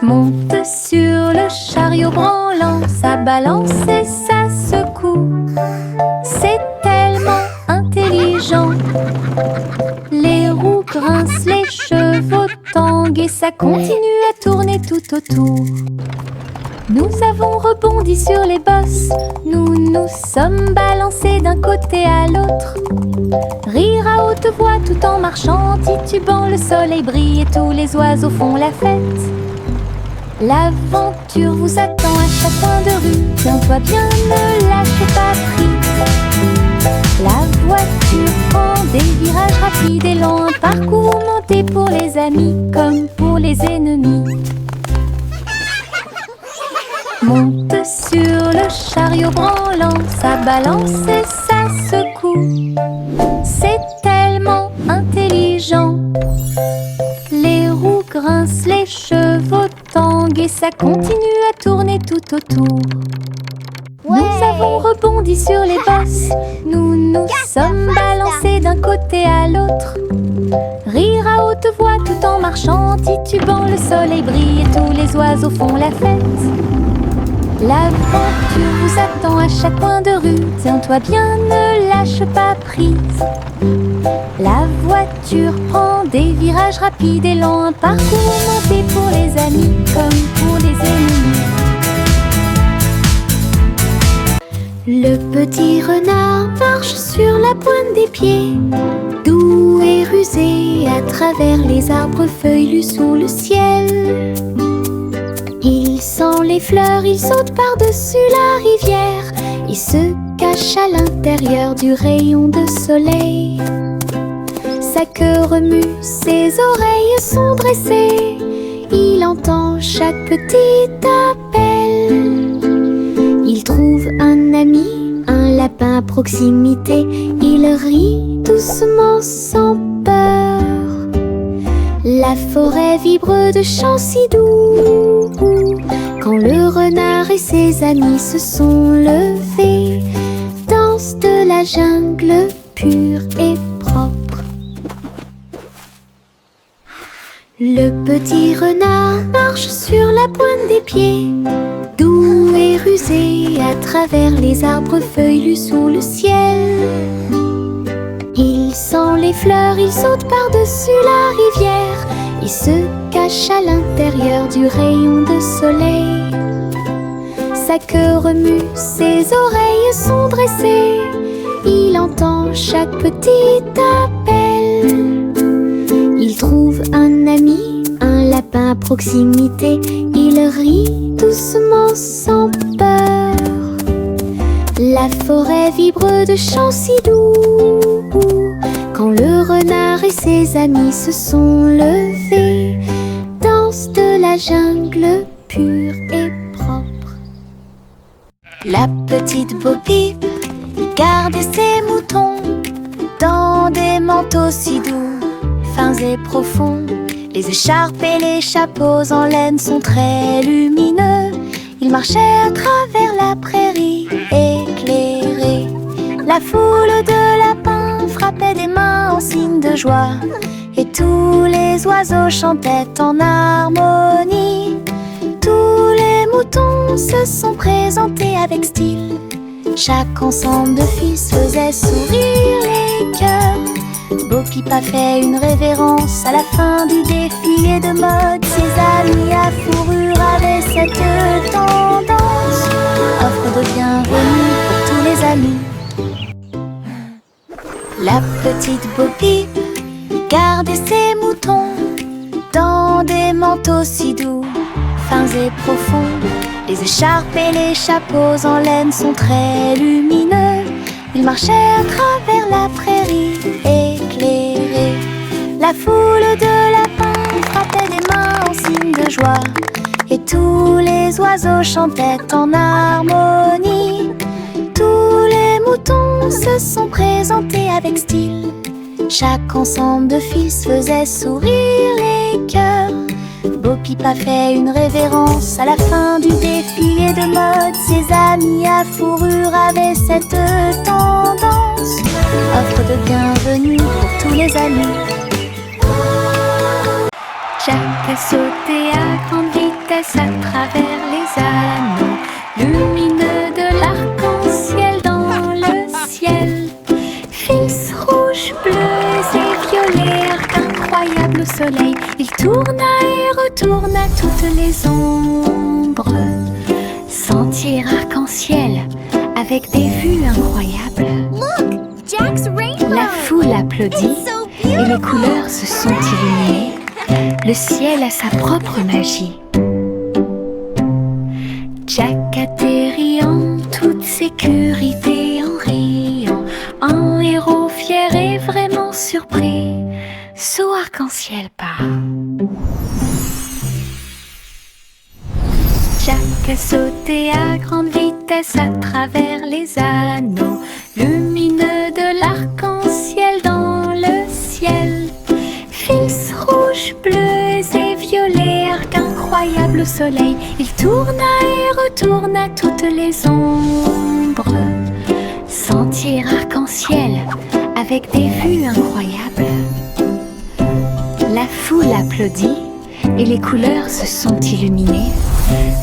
Monte sur le chariot branlant, ça balance et ça secoue. C'est tellement intelligent. Les roues grincent, les chevaux tanguent et ça continue à tourner tout autour. Nous avons rebondi sur les bosses, nous nous sommes balancés d'un côté à l'autre. Rire à haute voix tout en marchant, titubant, le soleil brille et tous les oiseaux font la fête. L'aventure vous attend à chaque coin de rue, tiens-toi bien, ne lâche pas prise. La voiture prend des virages rapides et lents, un parcours monté pour les amis comme pour les ennemis. Monte sur le chariot branlant, ça balance et ça secoue. C'est tellement intelligent. Les roues grincent, les chevaux tanguent et ça continue à tourner tout autour. Nous avons rebondi sur les bosses, nous nous sommes balancés d'un côté à l'autre. Rire à haute voix tout en marchant, titubant, le soleil brille et tous les oiseaux font la fête. L'aventure vous attend à chaque coin de rue, tiens-toi bien, ne lâche pas prise. La voiture prend des virages rapides et lents, un parcours monté pour les amis comme pour les ennemis. Le petit renard marche sur la pointe des pieds, doux et rusé à travers les arbres feuillus sous le ciel. Il sent les fleurs, il saute par-dessus la rivière, il se cache à l'intérieur du rayon de soleil. Sa queue remue, ses oreilles sont dressées, il entend chaque petit appel. Il trouve un ami, un lapin à proximité, il rit doucement sans peur. La forêt vibre de chants si doux quand le renard et ses amis se sont levés. Danse de la jungle pure et propre. Le petit renard marche sur la pointe des pieds, doux et rusé à travers les arbres feuillus sous le ciel. Il sent les fleurs, il saute par-dessus la rivière, il se cache à l'intérieur du rayon de soleil. Sa queue remue, ses oreilles sont dressées, il entend chaque petit appel. Il trouve un ami, un lapin à proximité, il rit doucement sans peur. La forêt vibre de chants si doux quand le renard et ses amis se sont levés. Danse de la jungle pure et propre. La petite Bo Peep gardait ses moutons dans des manteaux si doux, fins et profonds. Les écharpes et les chapeaux en laine sont très lumineux. Ils marchaient à travers la prairie éclairée. La foule de lapins frappait des mains en signe de joie, et tous les oiseaux chantaient en harmonie. Tous les moutons se sont présentés avec style. Chaque ensemble de fils faisait sourire les cœurs. Bo Peep a fait une révérence à la fin du défilé de mode. Ses amis à fourrure avaient cette tendance. Offre de bienvenue pour tous les amis. La petite Bo Peep gardait ses moutons dans des manteaux si doux, fins et profonds. Les écharpes et les chapeaux en laine sont très lumineux. Ils marchaient à travers la prairie éclairée. La foule de lapins frappait des mains en signe de joie, et tous les oiseaux chantaient en harmonie. Tous les moutons se sont présentés avec style. Chaque ensemble de fils faisait sourire les cœurs. Bo Peep a fait une révérence à la fin du défilé de mode. Ses amis à fourrure avaient cette tendance. Offre de bienvenue pour tous les amis. Jack a sauté à grande vitesse vitesse à travers les anneaux lumineux de l'arc-en-ciel dans le ciel. Fils rouges, bleus et violets, arc incroyable au soleil. Il tourna et retourna toutes les ombres. Sentier arc-en-ciel avec des vues incroyables. Look, Jack's rainbow. La foule applaudit It's so et les beautiful. couleurs se sont illuminées. Le ciel a sa propre magie. Jack atterrit en toute sécurité en riant, en héros fier et vraiment surpris. Saut arc-en-ciel part. Jack a sauté à grande vitesse à travers les anneaux lumineux de l'arc-en-ciel dans le ciel. Fils rouges, bleus et violets, arc incroyable au soleil. Il tourna et retourna toutes les ombres. Sentier arc-en-ciel avec des vues incroyables. La foule applaudit et les couleurs se sont illuminées.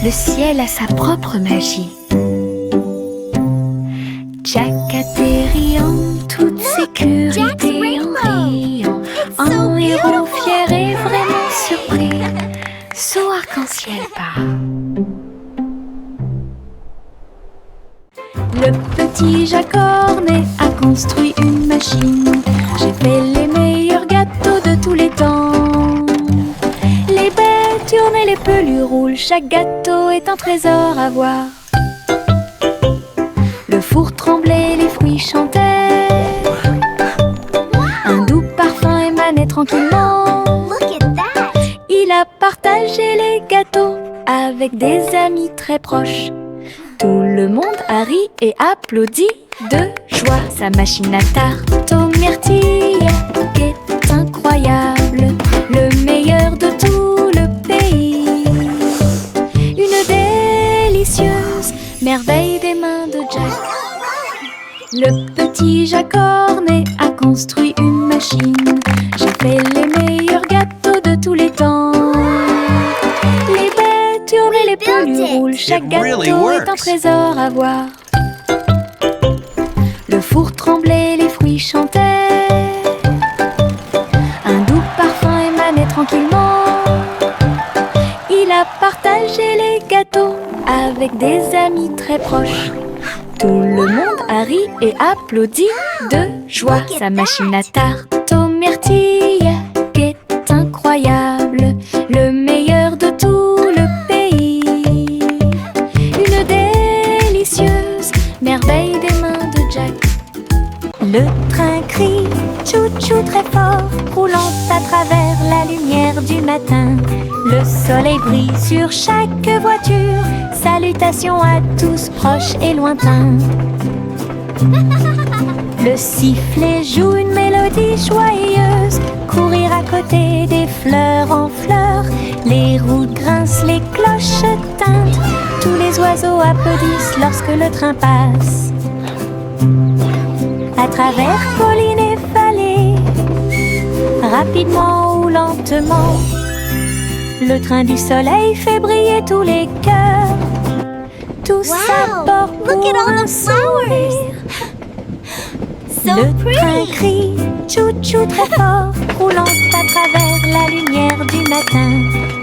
Le ciel a sa propre magie. Jack atterrit en toute sécurité en riant, en héros fier et vraiment surpris. Saut arc-en-ciel part. Le petit Jack Hornet a construit une machine. J'ai fait les meilleurs gâteaux de tous les temps. Les baies tournent et les pelures roulent. Chaque gâteau est un trésor à voir. Le four tremblait, les fruits chantaient. Un doux parfum émanait tranquillement. Look at that. Il a partagé les gâteaux avec des amis très proches. Tout le monde a ri et applaudi de joie. Sa machine à tarte aux myrtilles est incroyable, le meilleur de tout le pays. Une délicieuse merveille des mains de Jack. Le petit Jack Hornet a construit une machine. J'ai fait les meilleurs gâteaux de tous les temps. Les baies tournent et les pelures roulent. Chaque gâteau est un trésor à voir. Le four tremblait, les fruits chantaient. Un doux parfum émanait tranquillement. Il a partagé les gâteaux avec des amis très proches. Tout le monde a ri et applaudi de joie. Sa machine à tarte aux myrtilles est incroyable, le meilleur de tout le pays. Une délicieuse merveille des mains de Jack. Le train crie tchou-tchou très fort, roulant à travers la lumière du matin. Le soleil brille sur chaque voiture. Salutations à tous proches et lointains. Le sifflet joue une mélodie joyeuse. Courir à côté des fleurs en fleurs. Les roues grincent, les cloches tintent. Tous les oiseaux applaudissent lorsque le train passe. À travers collines et vallées, rapidement ou lentement, le train du soleil fait briller tous les cœurs. Tout ça porte Look pour at all un the flowers. sourire. So Le train pretty. crie tchou-tchou très fort, roulant à travers la lumière du matin.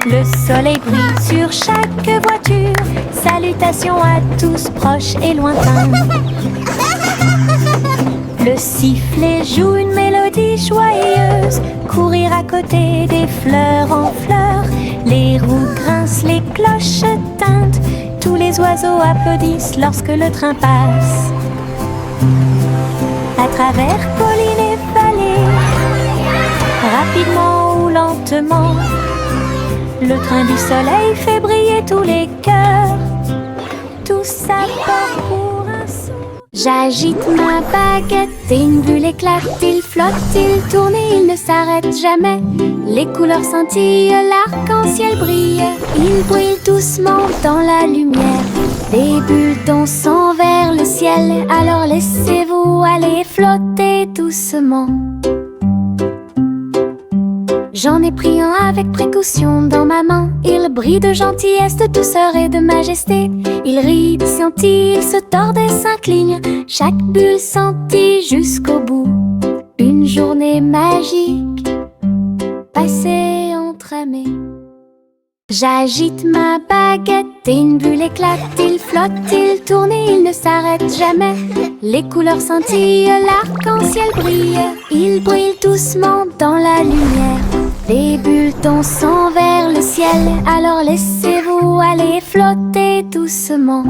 Le soleil brille sur chaque voiture. Salutations à tous proches et lointains. Le sifflet joue une mélodie joyeuse. Courir à côté des fleurs en fleurs. Les roues grincent, les cloches tintent. Tous les oiseaux applaudissent lorsque le train passe. À travers collines et vallées, rapidement ou lentement, le train du soleil fait briller tous les cœurs. Tout ça part pour un son. J'agite ma baguette et une bulle éclate. Il flotte, il tourne et il ne s'arrête jamais. Les couleurs scintillent, l'arc-en-ciel brille. Il brille doucement dans la lumière. Des bulles dansent vers le ciel. Alors laissez-vous aller flotter doucement. J'en ai pris un avec précaution dans ma main. Il brille de gentillesse, de douceur et de majesté. Il rit, scintille, il se tord et s'incline. Chaque bulle sentit jusqu'au bout. Une journée magique passée entre amis. J'agite ma baguette et une bulle éclate. Il flotte, il tourne et il ne s'arrête jamais. Les couleurs scintillent, l'arc-en-ciel brille. Il brille doucement dans la lumière. Les bulles dansent vers le ciel. Alors laissez-vous aller flotter doucement.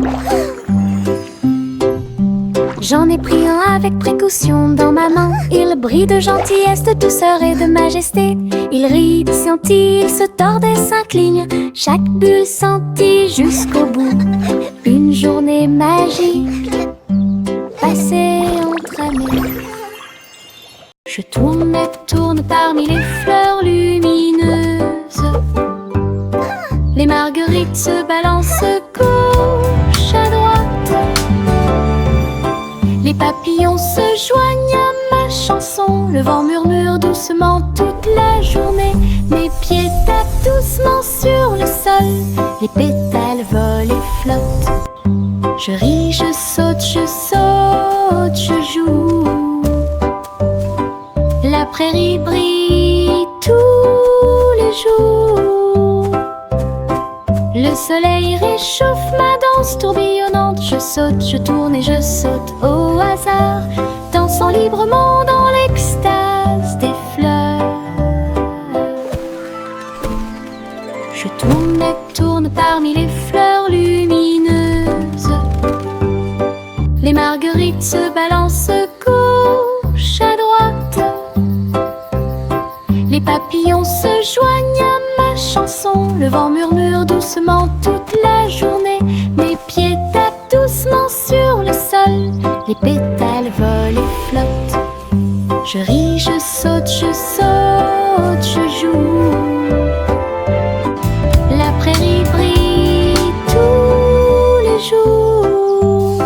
J'en ai pris un avec précaution dans ma main. Il brille de gentillesse, de douceur et de majesté. Il rit, scintille, il se tord et s'incline. Chaque bulle sentit jusqu'au bout. Une journée magique passée entre amis. Je tourne et tourne parmi les fleurs lumineuses. Les marguerites se balancent gauche à droite. Les papillons se joignent à ma chanson. Le vent murmure doucement toute la journée. Mes pieds tapent doucement sur le sol. Les pétales volent et flottent. Je ris, je saute, je joue. La prairie brille tous les jours. Le soleil réchauffe ma danse tourbillonnante. Je saute, je tourne et je saute au hasard, dansant librement dans l'extase des fleurs. Je tourne et tourne parmi les fleurs lumineuses. Les marguerites se balancent gauche à droite. Les papillons se joignent à ma chanson. Le vent murmure doucement toute la journée. Mes pieds tapent doucement sur le sol. Les pétales volent et flottent. Je ris, je saute, je joue. La prairie brille tous les jours.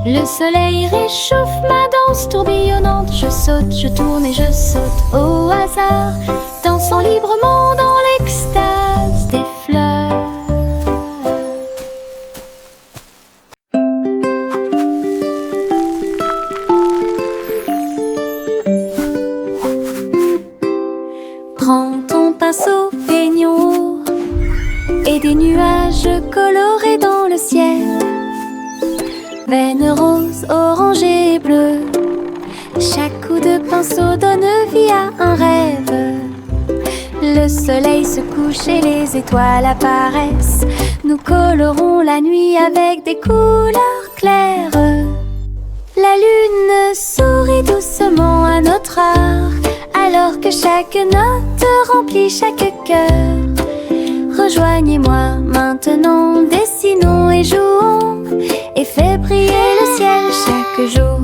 Le soleil réchauffe ma danse tourbillonnante. Je saute, je tourne et je saute au hasard, dansant librement dans l'extase des fleurs. Prends ton pinceau, peignons et des nuages colorés dans le ciel. Veines roses, orangées et bleues. Chaque coup de pinceau donne vie à un rêve. Le soleil se couche et les étoiles apparaissent. Nous colorons la nuit avec des couleurs claires. La lune sourit doucement à notre art, alors que chaque note remplit chaque cœur. Rejoignez-moi maintenant, dessinons et jouons, et fais briller le ciel chaque jour.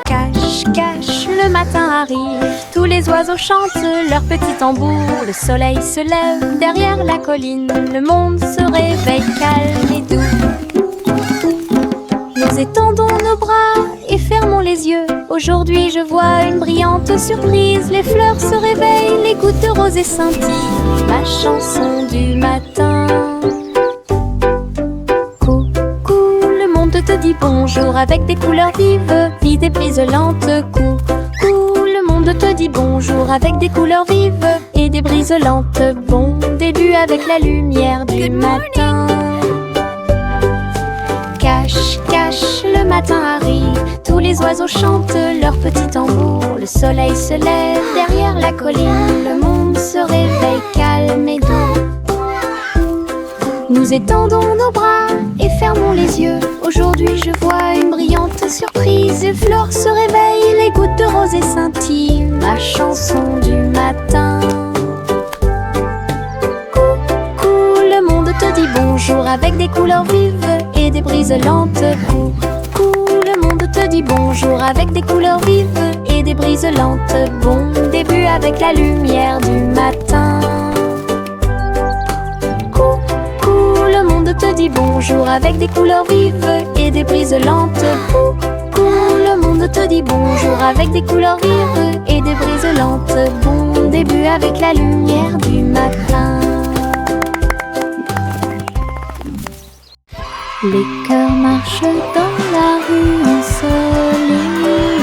Cache, cache, le matin arrive. Tous les oiseaux chantent leur petit tambour. Le soleil se lève derrière la colline. Le monde se réveille calme et doux. Nous étendons nos bras et fermons les yeux. Aujourd'hui je vois une brillante surprise. Les fleurs se réveillent, les gouttes de rosée scintillent. Ma chanson du matin. Coucou, le monde te dit bonjour avec des couleurs vives, vie des brises lentes. Coucou, le monde te dit bonjour avec des couleurs vives et des brises lentes. Bon début avec la lumière du matin. Cache, cache, le matin arrive. Tous les oiseaux chantent leur petit tambour. Le soleil se lève derrière la colline. Le monde se réveille calme et doux. Nous étendons nos bras et fermons les yeux. Aujourd'hui je vois une brillante surprise. Les fleurs se réveillent, les gouttes de rosée scintillent. Ma chanson du matin. Coucou, le monde te dit bonjour avec des couleurs vives et des brises lentes. Coucou, le monde te dit bonjour avec des couleurs vives et et des brises lentes. Bon début avec la lumière du matin. Coucou, le monde te dit bonjour avec des couleurs vives et des brises lentes. Coucou, le monde te dit bonjour avec des couleurs vives et des brises lentes. Bon début avec la lumière du matin. Les cœurs marchent dans la rue ensoleillée.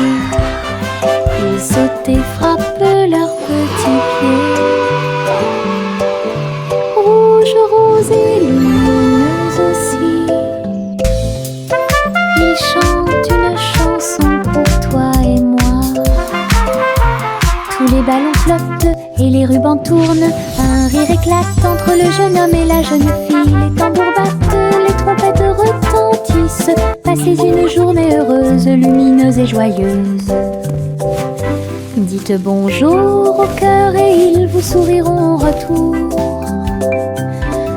Ils sautent et frappent leurs petits pieds. Rouge, rose et lumineuse aussi. Ils chantent une chanson pour toi et moi. Tous les ballons flottent et les rubans tournent. Un rire éclate entre le jeune homme et la jeune fille. Les tambours battent, les trompettes retentissent. Passez une journée heureuse, lumineuse et joyeuse. Dites bonjour au cœur et ils vous souriront en retour.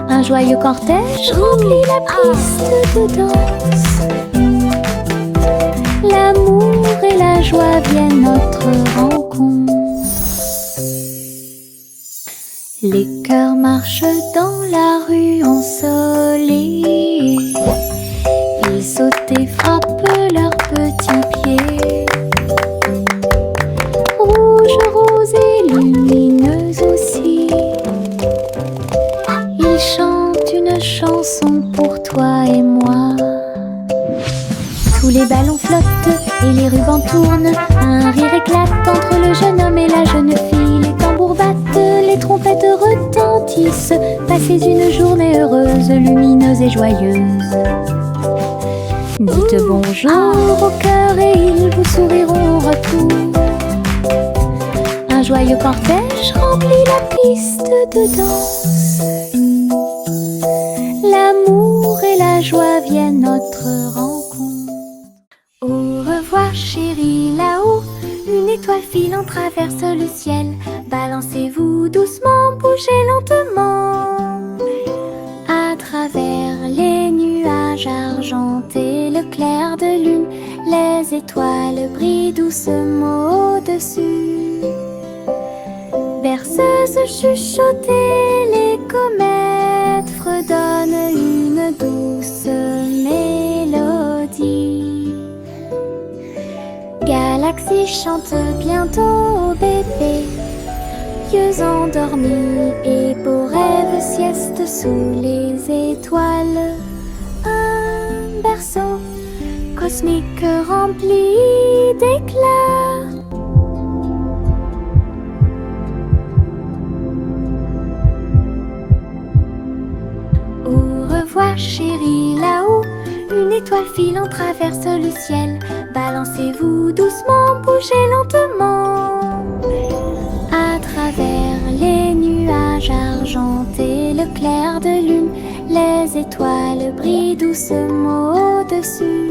Un joyeux cortège remplit la piste de danse. L'amour et la joie viennent notre rencontre. Les cœurs marchent dans la rue ensoleillée. Ils sautent et frappent leurs petits pieds. Rouge, rose et lumineuse aussi. Ils chantent une chanson pour toi et moi. Tous les ballons flottent et les rubans tournent. Un rire éclate entre le jeune homme et la jeune fille. Les tambours battent, les trompettes retentissent. Passez une journée heureuse, lumineuse et joyeuse. Dites bonjour au cœur et ils vous souriront en retour. Un joyeux cortège remplit la piste de danse. L'amour et la joie viennent notre rencontre. Au revoir chérie, là-haut, une étoile filant traverse le ciel. Balancez-vous doucement, bougez lentement. À travers les nuages argentés, le clair de lune, les étoiles brillent doucement au-dessus. Berceuse chuchotée, les comètes fredonnent une douce mélodie. Galaxie chante bientôt bébé, yeux endormis et beaux rêves sieste sous les étoiles. Un berceau cosmique rempli d'éclats. Au revoir chérie, là-haut, une étoile filant traverse le ciel. Balancez-vous doucement, bougez lentement. À travers les nuages argentés, le clair de lune, les étoiles brillent doucement au-dessus.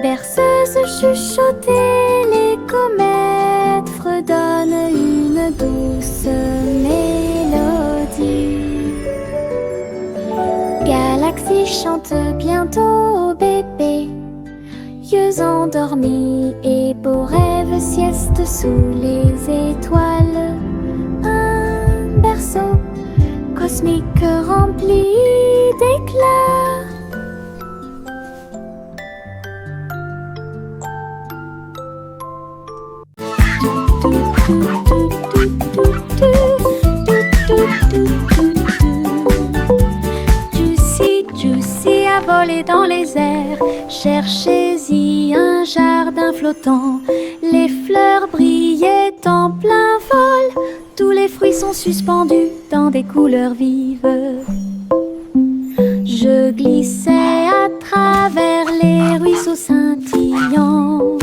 Berceuse chuchotée, les comètes fredonnent une douce mélodie. Galaxie chante bientôt bébé, yeux endormis et beaux rêves sieste sous les étoiles. Un berceau cosmique rempli d'éclats. Juicy a volé dans les airs, cherchez-y un jardin flottant. Les fleurs brillaient en plein vol, tous les fruits sont suspendus dans des couleurs vives. Je glissais à travers les ruisseaux scintillants,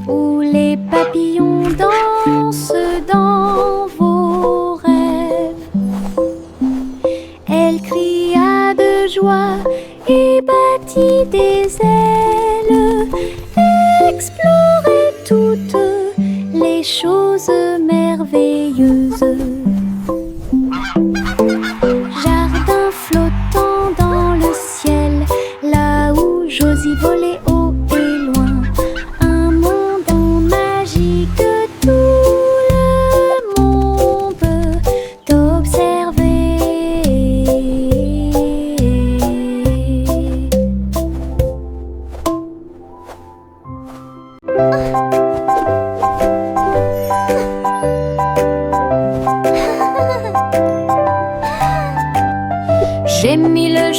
où les papillons dansent dans vos rêves. Elle cria de joie et battit des ailes, explorait toutes les choses merveilleuses. Jardin flottant dans le ciel, là où Josie volait haut et loin. Un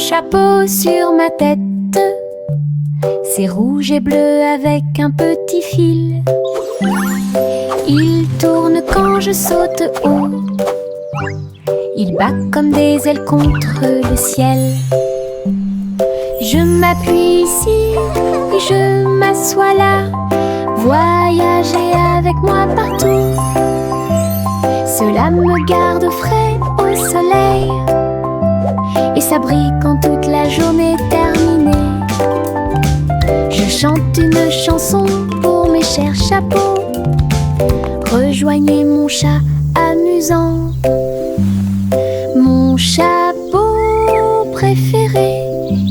chapeau sur ma tête. C'est rouge et bleu avec un petit fil. Il tourne quand je saute haut. Il bat comme des ailes contre le ciel. Je m'appuie ici et je m'assois là. Voyager avec moi partout. Cela me garde frais au soleil et ça brille quand toute la journée est terminée. Je chante une chanson pour mes chers chapeaux. Rejoignez mon chat amusant. Mon chapeau préféré,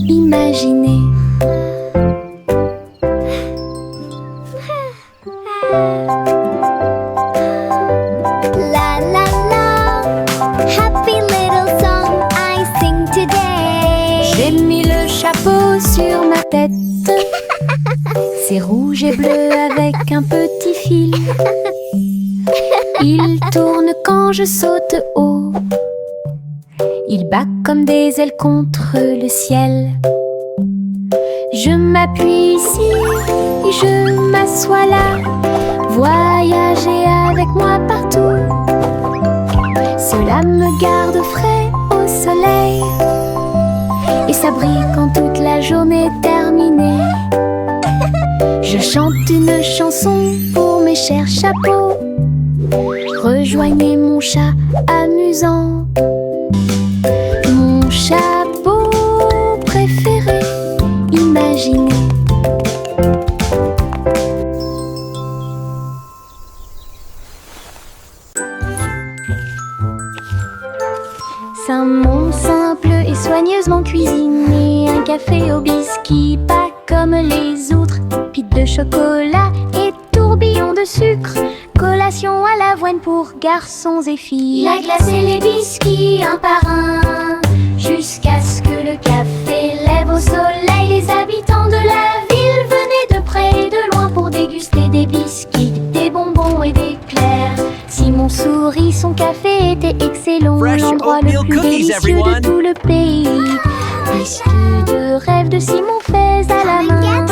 imaginez. La la la, happy little song I sing today. J'ai mis le chapeau sur ma tête. C'est rouge et bleu avec un petit fil. Il tourne quand je saute haut. Il bat comme des ailes contre le ciel. Je m'appuie ici et je m'assois là. Voyager avec moi partout. Cela me garde frais au soleil et ça brille quand toute la journée est terminée. Je chante une chanson pour mes chers chapeaux. Rejoignez mon chat amusant. Mon chapeau préféré, imaginez. C'est un monde simple et soigneusement cuisiné. Un café au biscuit, pas comme les autres. Pite de chocolat et tourbillon de sucre. Collation à l'avoine pour garçons et filles. Il a glacé les biscuits un par un, jusqu'à ce que le café lève au soleil. Les habitants de la ville venaient de près et de loin pour déguster des biscuits, des bonbons et des éclairs. Simon sourit, son café était excellent. Fresh L'endroit le oatmeal plus cookies, délicieux everyone. de tout le pays. Biscuits de rêve de Simon faits à la main.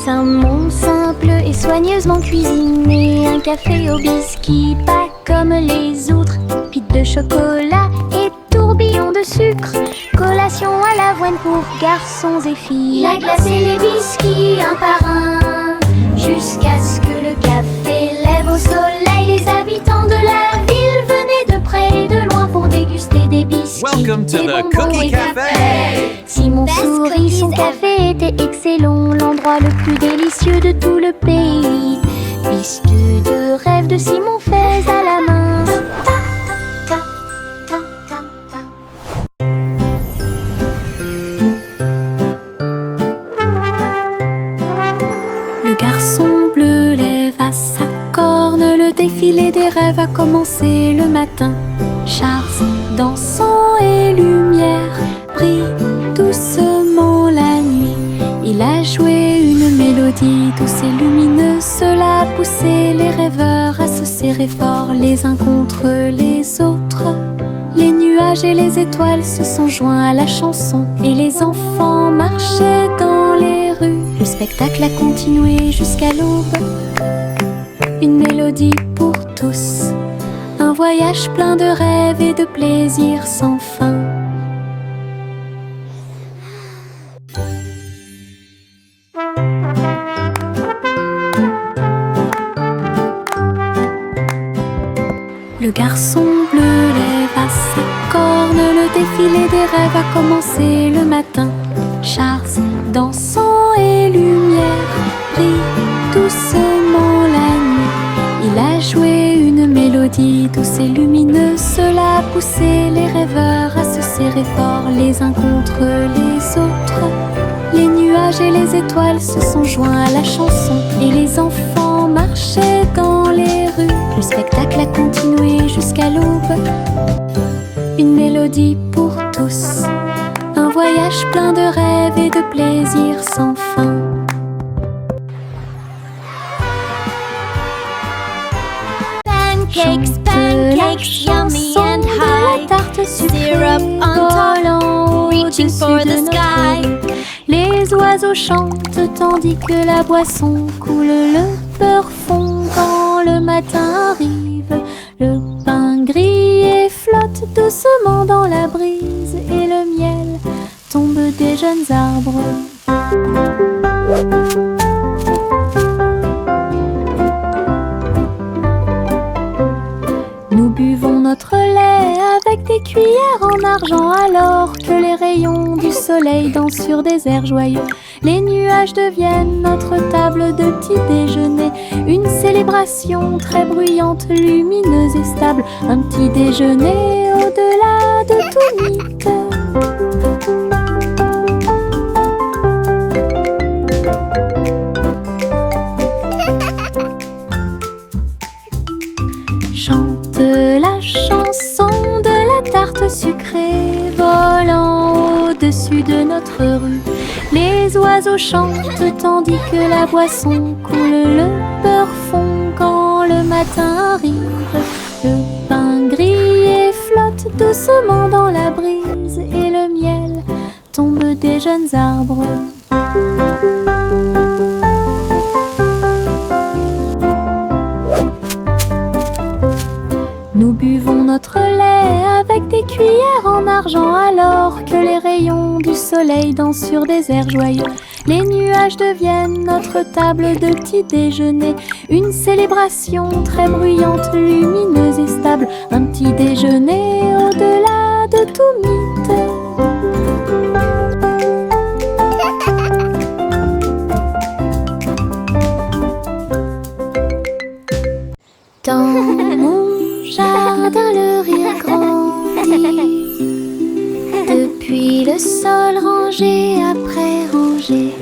C'est un monde simple et soigneusement cuisiné. Un café au biscuit, pas comme les autres. Pite de chocolat et tourbillon de sucre. Collation à l'avoine pour garçons et filles. Il a glacé les biscuits un par un, jusqu'à ce que le café lève au soleil. Les habitants de la ville venaient de près et de loin pour déguster des biscuits, Welcome to des the bonbons Cookie et Cafe. Simon Best sourit, cookies son ever. café était excellent. L'endroit le plus délicieux de tout le pays. Biscuits de rêve de Simon faits à la main. Le garçon bleu lève à sa corne. Le défilé des rêves a commencé le matin. Charles, dansant et lumière, brille doucement la nuit. Il a joué une mélodie douce et lumineuse. Cela a poussé les rêveurs à se serrer fort les uns contre les autres. Les nuages et les étoiles se sont joints à la chanson et les enfants marchaient dans les rues. Le spectacle a continué jusqu'à l'aube. Une mélodie pour tous. Un voyage plein de rêves et de plaisirs sans fin. Le garçon bleu lève à sa corne. Le défilé des rêves a commencé le matin. Charles, dansant et lumière, brille doucement la nuit. Il a joué une mélodie douce et lumineuse. Cela a poussé les rêveurs à se serrer fort les uns contre les autres. Les nuages et les étoiles se sont joints à la chanson et les enfants marchaient dans les rues. Le spectacle a continué jusqu'à l'aube. Une mélodie pour tous. Un voyage plein de rêves et de plaisirs sans fin. Pancakes oiseaux chantent tandis que la boisson coule. Le beurre fond quand le matin arrive. Le pain grillé flotte doucement dans la brise et le miel tombe des jeunes arbres. Nous buvons notre lait avec des cuillères en argent alors que les rayons du soleil dansent sur des airs joyeux. Les nuages deviennent notre table de petit déjeuner, une célébration très bruyante, lumineuse et stable, un petit déjeuner au-delà de tout mythe. Chante la chanson de la tarte sucrée volant au-dessus de notre rue. Les oiseaux chantent tandis que la boisson coule. Le beurre fond quand le matin arrive. Le pain grillé flotte doucement dans la brise et le miel tombe des jeunes arbres. Nous buvons notre lait avec des cuillères en argent alors que les rayons du soleil dansent sur des airs joyeux. Les nuages deviennent notre table de petit déjeuner, une célébration très bruyante, lumineuse et stable, un petit déjeuner au-delà de tout mythe. Dans mon jardin, le rire grandit. Depuis le sol rangé après rangé,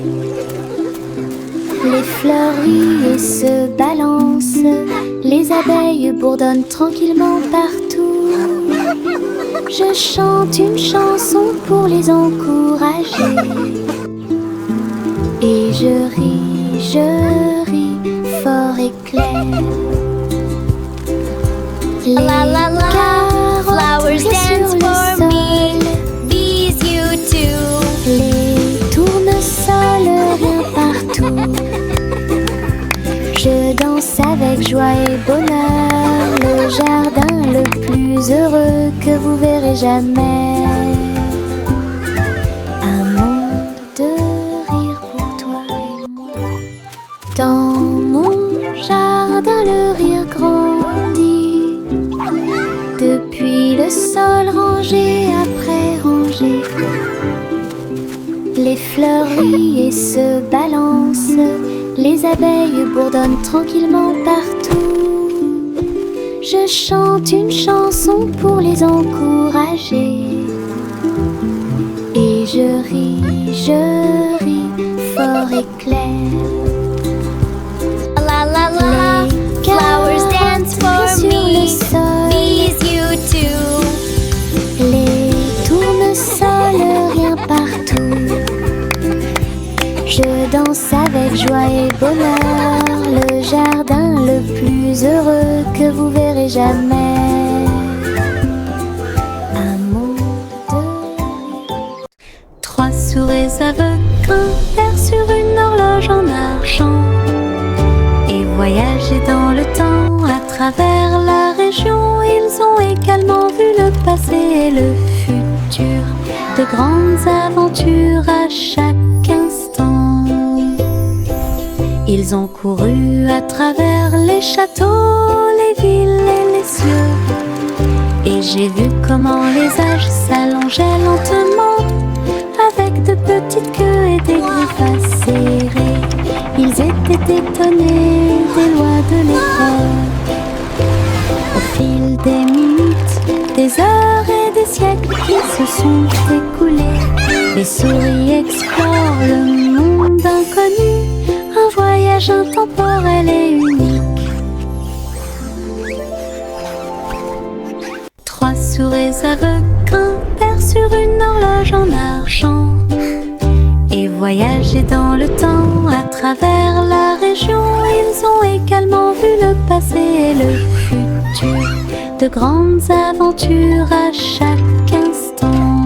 les fleurs rient et se balancent. Les abeilles bourdonnent tranquillement partout. Je chante une chanson pour les encourager. Et je ris fort et clair. Les Flowers dance for me, bees you too. Les tournesols rien partout. Je danse avec joie et bonheur, le jardin le plus heureux que vous verrez jamais. Un monde de rire pour toi et moi. Dans mon jardin, le rire grandit. Depuis le sol rangé après rangé, les fleurs rient et se balancent. Les abeilles bourdonnent tranquillement partout. Je chante une chanson pour les encourager. Et je ris fort et clair. La la la, flowers dance for me, bees you too. Les tournesols rien partout. Je danse avec joie et bonheur, le jardin le plus heureux que vous verrez jamais. Un monde de rire. Trois souris aveugles grimpèrent sur une horloge en argent et voyageaient dans le temps à travers la région. Ils ont également vu le passé et le futur, de grandes aventures à chaque instant. Ils ont couru à travers les châteaux, les villes et les cieux. Et j'ai vu comment les âges s'allongeaient lentement, avec de petites queues et des griffes acérées. Ils étaient étonnés des lois de l'époque. Au fil des minutes, des heures et des siècles qui se sont écoulés, les souris explorent le monde inconnu, un voyage intemporel et unique. Trois souris aveugles grimpèrent sur une horloge en argent et voyageaient dans le temps à travers la région. Ils ont également vu le passé et le futur, de grandes aventures à chaque instant.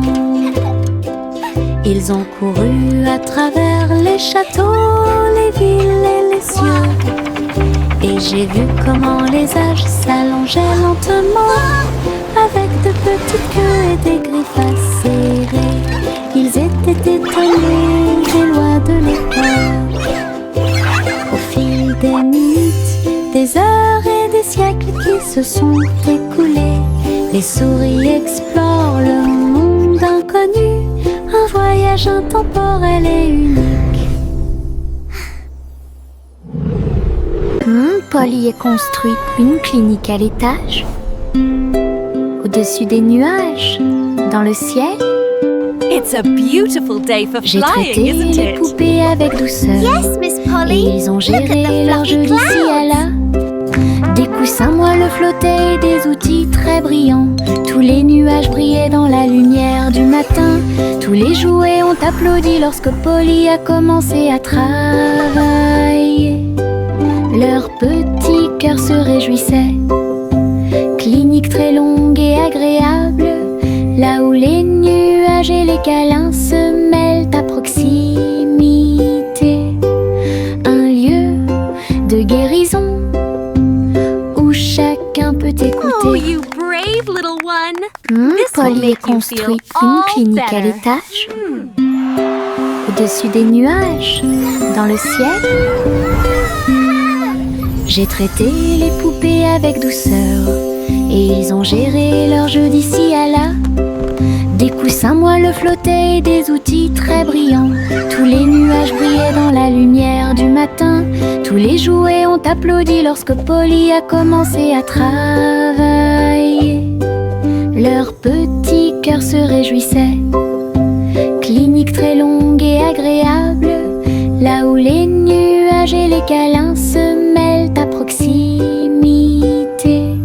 Ils ont couru à travers les châteaux, les villes et les cieux. Et j'ai vu comment les âges s'allongeaient lentement, avec de petites queues et des griffes acérées. Ils étaient étonnés des lois de l'époque. Au fil des minutes, des heures et des siècles qui se sont écoulés, les souris explorent le monde inconnu, un voyage intemporel et unique. Polly a construit une clinique à l'étage, au-dessus des nuages, dans le ciel. It's a beautiful day for J'ai flying, traité isn't les it? poupées avec douceur. Yes, Miss Et Polly. ils ont Look at géré the leur jeu fluffy d'ici à clouds. là. Des coussins moelleux flottaient et des outils très brillants. Tous les nuages brillaient dans la lumière du matin. Tous les jouets ont applaudi lorsque Polly a commencé à travailler. Leur petit cœur se réjouissait. Clinique très longue et agréable, là où les nuages et les câlins se mêlent à proximité. Un lieu de guérison où chacun peut écouter. Oh, you brave little one. This will Polly a make you construit feel une all clinique à better. l'étage, au-dessus des nuages, dans le ciel. J'ai traité les poupées avec douceur, et ils ont géré leur jeu d'ici à là. Des coussins moelleux flottaient et des outils très brillants. Tous les nuages brillaient dans la lumière du matin. Tous les jouets ont applaudi lorsque Polly a commencé à travailler. Leur petit cœur se réjouissait. Clinique très longue et agréable, là où les nuages et les câlins se mêlent à proximité.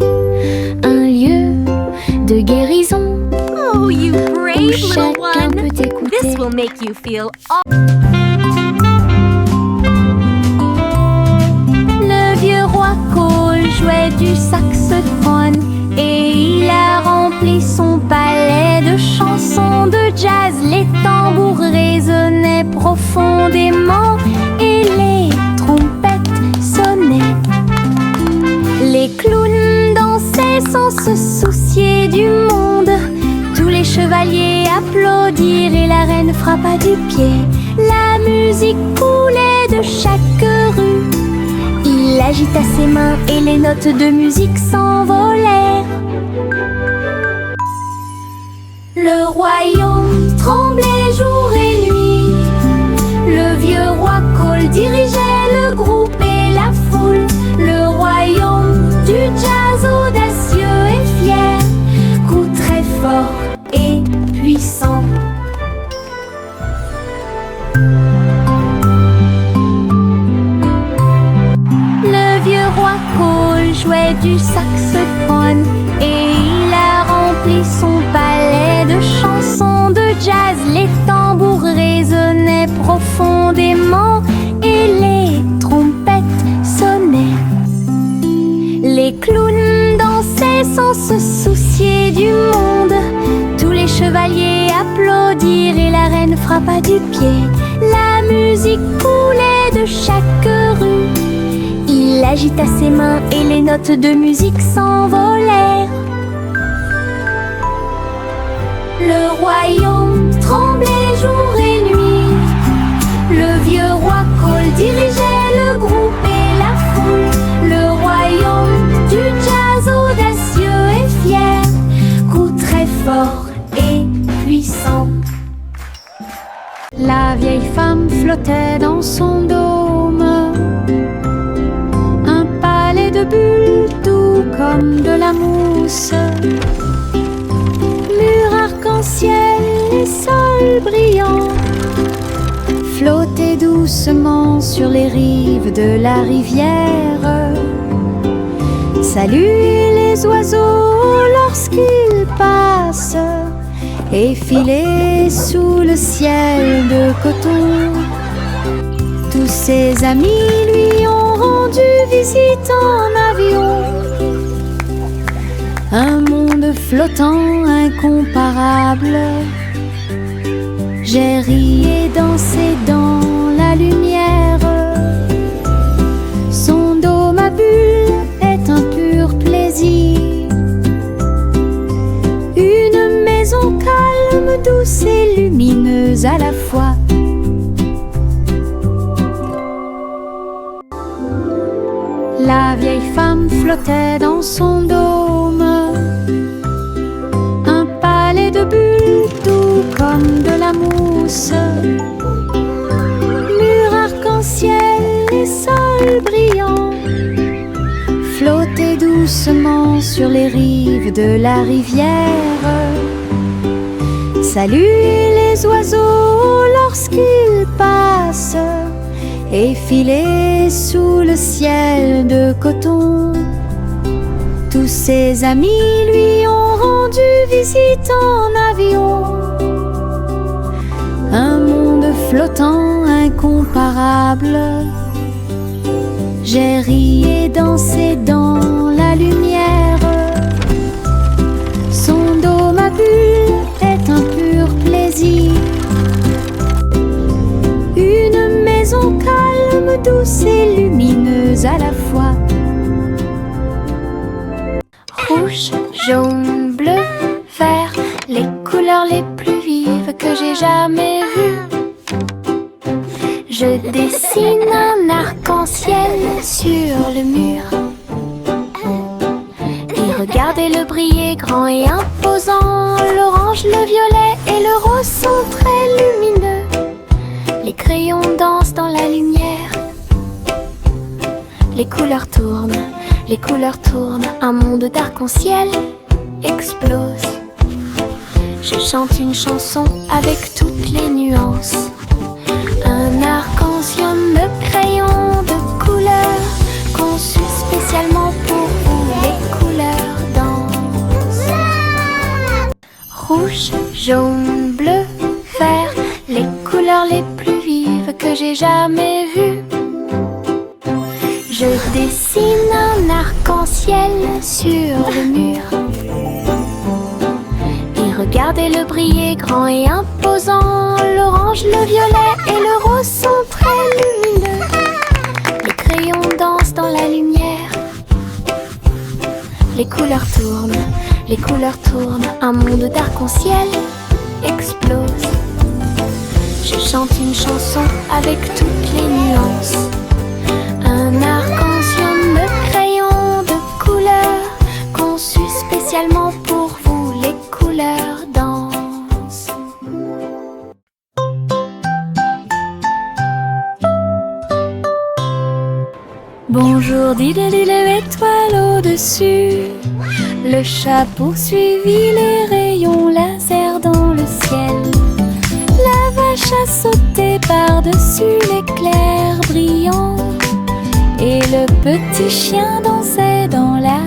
Un lieu de guérison Oh, you brave où little chacun one. peut écouter. This will make you feel all Le vieux roi Cole jouait du saxophone et il a rempli son palais de chansons de jazz. Les tambours résonnaient profondément et les trompettes sonnaient. Les clowns dansaient sans se soucier du monde. Tous les chevaliers applaudirent et la reine frappa du pied. La musique coulait de chaque rue. Il agita ses mains et les notes de musique s'envolèrent. Le royaume tremblait jour et nuit. Le vieux roi Cole dirigeait le groupe et la foule. Le royaume du jazz audacieux et fier, coup très fort et puissant. Le vieux roi Cole jouait du saxophone et il a rempli son palais de chansons de jazz. Les tambours résonnaient profondément et les trompettes sonnaient. Les clowns dansaient sans se soucier du monde. Tous les chevaliers applaudirent et la reine frappa du pied. La musique coulait de chaque rue. Il agita ses mains et les notes de musique s'envolèrent. Le royaume tremblait jour et nuit. Le vieux roi Cole dirigeait le groupe et la foule. Le royaume du jazz audacieux et fier, coup très fort et puissant. La vieille femme flottait dans son dôme, un palais de bulles doux comme de la mousse. Mur arc-en-ciel et sol brillant, flottaient doucement sur les rives de la rivière. Saluez les oiseaux lorsqu'ils passent et filez sous le ciel de coton. Tous ses amis lui ont rendu visite en avion. Un monde flottant incomparable. J'ai ri et dansé dans la lumière. Son dos, ma bulle, est un pur plaisir. Une maison calme, douce et lumineuse à la fois. La vieille femme flottait dans son dôme, un palais de bulles doux comme de la mousse, mur arc-en-ciel et sol brillant, flottaient doucement sur les rives de la rivière. Saluez les oiseaux lorsqu'ils passent, effilés sous le ciel de coton. Tous ses amis lui ont rendu visite en avion. Un monde flottant incomparable. J'ai ri et dansé dans la lumière. Son dos, ma bulle, est un pur plaisir. Une maison calme, douce et lumineuse à la fois. Rouge, jaune, bleu, vert, les couleurs les plus vives que j'ai jamais vues. Je dessine un arc-en-ciel sur le mur. Et regardez-le briller grand et imposant. L'orange, le violet et le rose sont très lumineux. Les crayons dansent dans la lumière. Les couleurs tournent, un monde d'arc-en-ciel explose. Je chante une chanson avec toutes les nuances. Un arc-en-ciel de crayons de couleurs, conçu spécialement pour vous. Les couleurs dansent. Rouge, jaune, bleu, vert, les couleurs les plus vives que j'ai jamais vues. Je dessine un arc-en-ciel sur le mur. Et regardez-le briller grand et imposant. L'orange, le violet et le rose sont très lumineux. Les crayons dansent dans la lumière. Les couleurs tournent, un monde d'arc-en-ciel explose. Je chante une chanson avec toutes les nuances. Un arc-en-ciel de crayons de couleurs, conçu spécialement pour vous. Les couleurs dansent. Bonjour, dit-le étoile au-dessus. Le chat poursuivit les rayons laser dans le ciel. La vache a sauté par-dessus l'éclair brillant. Et le petit chien dansait dans la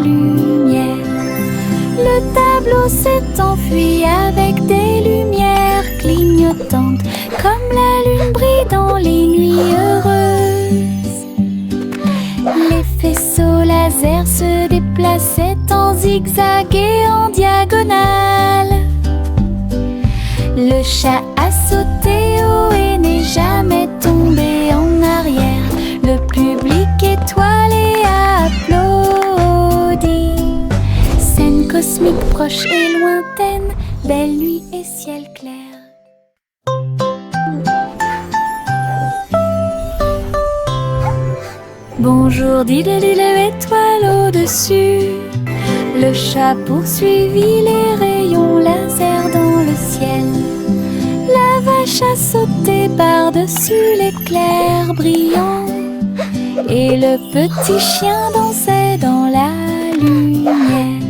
lumière. Le tableau s'est enfui avec des lumières clignotantes, comme la lune brille dans les nuits heureuses. Les faisceaux laser se déplaçaient en zigzag et en diagonale. Le chat a sauté haut et n'est jamais tombé en arrière. Le public étoilé a applaudi. Scène cosmique proche et lointaine, belle nuit et ciel clair. Bonjour, dit-le étoile au-dessus. Le chat poursuivit les rayons laser dans le ciel. La vache a sauté par-dessus l'éclair brillant. Et le petit chien dansait dans la lumière.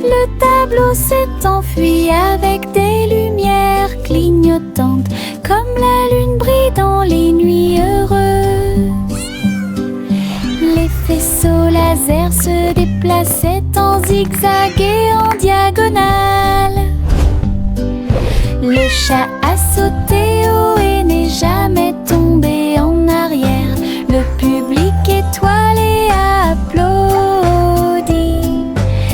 Le tableau s'est enfui avec des lumières clignotantes, comme la lune brille dans les nuits heureuses. Les faisceaux laser se déplaçaient en zigzag et en diagonale. Le chat a sauté haut et n'est jamais tombé en arrière. Le public étoilé a applaudi.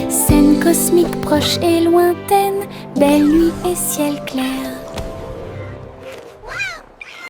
Scène cosmique proche et lointaine, belle nuit et ciel clair.